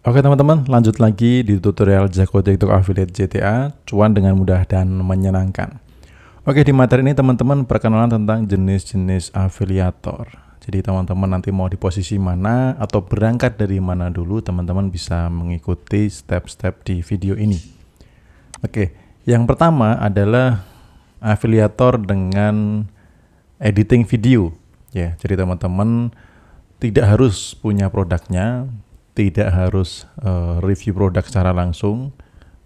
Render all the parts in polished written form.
Oke teman-teman, lanjut lagi di tutorial Jago TikTok Affiliate JTA, cuan dengan mudah dan menyenangkan. Oke, di materi ini teman-teman perkenalan tentang jenis-jenis afiliator. Jadi teman-teman nanti mau di posisi mana atau berangkat dari mana dulu, teman-teman bisa mengikuti step-step di video ini. Oke, yang pertama adalah afiliator dengan editing video. Ya, jadi teman-teman tidak harus punya produknya, tidak harus review produk secara langsung,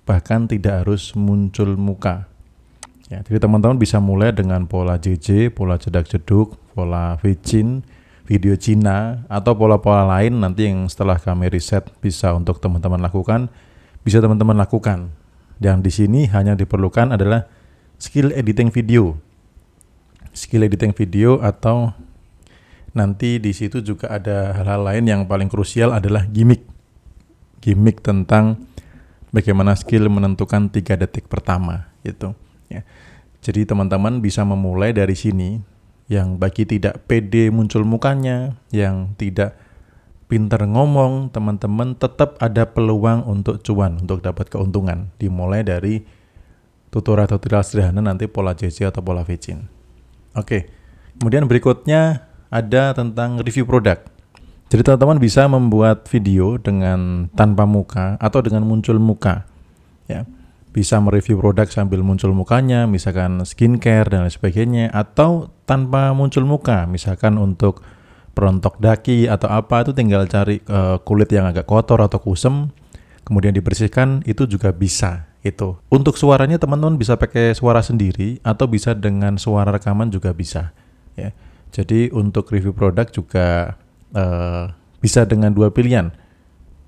bahkan tidak harus muncul muka. Ya, jadi teman-teman bisa mulai dengan pola JJ, pola jedak-jeduk, pola Vicin, video Cina, atau pola-pola lain nanti yang setelah kami riset bisa untuk teman-teman lakukan, bisa teman-teman lakukan. Yang di sini hanya diperlukan adalah skill editing video. Skill editing video atau nanti di situ juga ada hal-hal lain yang paling krusial adalah gimmick. Gimmick tentang bagaimana skill menentukan 3 detik pertama gitu ya. Jadi teman-teman bisa memulai dari sini. Yang bagi tidak pede muncul mukanya, yang tidak pintar ngomong, teman-teman tetap ada peluang untuk cuan, untuk dapat keuntungan. Dimulai dari tutorial-tutorial sederhana nanti pola JJ atau pola Vicin. Oke. Kemudian berikutnya ada tentang review produk. Jadi teman-teman bisa membuat video dengan tanpa muka atau dengan muncul muka. Ya, bisa mereview produk sambil muncul mukanya, misalkan skincare dan lain sebagainya, atau tanpa muncul muka, misalkan untuk perontok daki atau apa, itu tinggal cari kulit yang agak kotor atau kusam, kemudian dibersihkan, itu juga bisa. Itu. Untuk suaranya teman-teman bisa pakai suara sendiri atau bisa dengan suara rekaman juga bisa. Ya. Jadi untuk review produk juga bisa dengan 2 pilihan,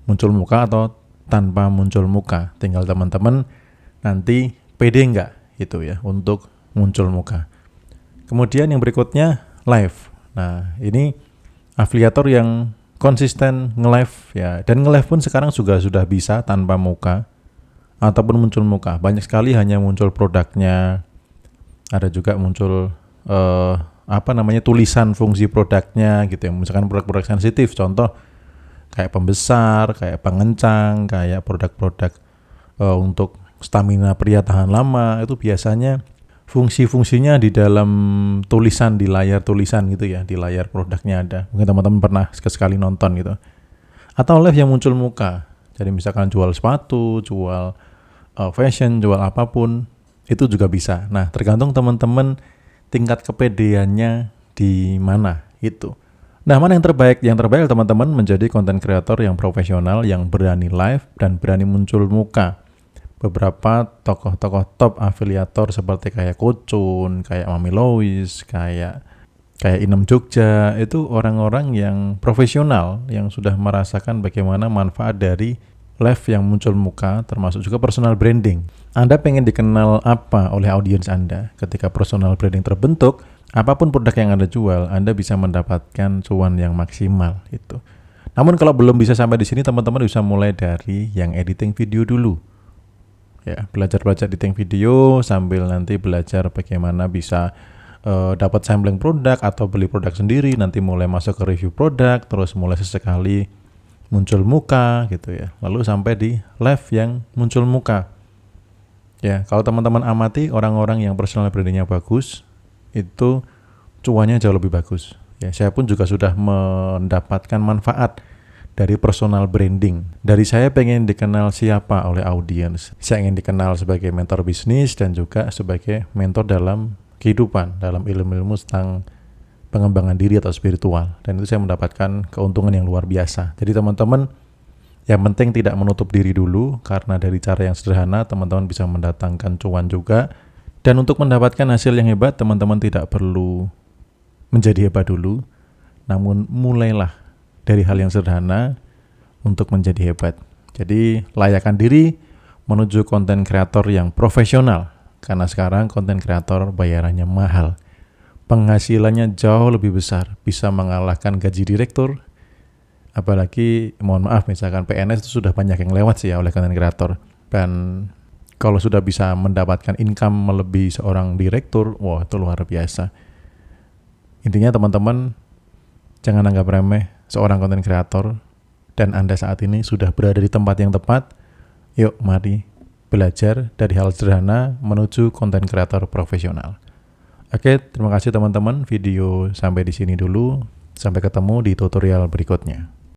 muncul muka atau tanpa muncul muka. Tinggal teman-teman nanti pede nggak itu ya untuk muncul muka. Kemudian yang berikutnya live. Nah ini afiliator yang konsisten nge-live ya, dan nge-live pun sekarang juga sudah bisa tanpa muka ataupun muncul muka. Banyak sekali hanya muncul produknya, ada juga muncul tulisan fungsi produknya gitu ya. Misalkan produk-produk sensitif, contoh kayak pembesar, kayak pengencang, kayak produk-produk untuk stamina pria tahan lama, itu biasanya fungsi-fungsinya di dalam tulisan, di layar tulisan gitu ya, di layar produknya ada. Mungkin teman-teman pernah sekali nonton gitu. Atau live yang muncul muka. Jadi misalkan jual sepatu, jual fashion, jual apapun, itu juga bisa. Nah, tergantung teman-teman tingkat kepedeannya di mana itu. Nah, mana yang terbaik? Yang terbaik teman-teman menjadi konten kreator yang profesional, yang berani live dan berani muncul muka. Beberapa tokoh-tokoh top afiliator seperti kayak Kucun, kayak Mami Lois, kayak Inem Jogja, itu orang-orang yang profesional yang sudah merasakan bagaimana manfaat dari live yang muncul muka, termasuk juga personal branding. Anda pengen dikenal apa oleh audiens Anda? Ketika personal branding terbentuk, apapun produk yang Anda jual, Anda bisa mendapatkan cuan yang maksimal itu. Namun kalau belum bisa sampai di sini, teman-teman bisa mulai dari yang editing video dulu. Ya, belajar editing video sambil nanti belajar bagaimana bisa dapat sampling produk atau beli produk sendiri, nanti mulai masuk ke review produk, terus mulai sesekali muncul muka gitu ya. Lalu sampai di live yang muncul muka. Ya, kalau teman-teman amati orang-orang yang personal brandingnya bagus, itu cuannya jauh lebih bagus. Ya, saya pun juga sudah mendapatkan manfaat dari personal branding. Dari saya pengen dikenal siapa oleh audiens. Saya ingin dikenal sebagai mentor bisnis dan juga sebagai mentor dalam kehidupan, dalam ilmu-ilmu tentang pengembangan diri atau spiritual. Dan itu saya mendapatkan keuntungan yang luar biasa. Jadi teman-teman, yang penting tidak menutup diri dulu, karena dari cara yang sederhana teman-teman bisa mendatangkan cuan juga. Dan untuk mendapatkan hasil yang hebat, teman-teman tidak perlu menjadi hebat dulu, namun mulailah dari hal yang sederhana untuk menjadi hebat. Jadi layakkan diri menuju konten kreator yang profesional, karena sekarang konten kreator bayarannya mahal. Penghasilannya jauh lebih besar, bisa mengalahkan gaji direktur. Apalagi mohon maaf, misalkan PNS itu sudah banyak yang lewat sih ya oleh konten kreator. Dan kalau sudah bisa mendapatkan income melebihi seorang direktur, wah itu luar biasa. Intinya teman-teman jangan anggap remeh seorang konten kreator dan Anda saat ini sudah berada di tempat yang tepat. Yuk, mari belajar dari hal sederhana menuju konten kreator profesional. Oke, terima kasih teman-teman. Video sampai di sini dulu. Sampai ketemu di tutorial berikutnya.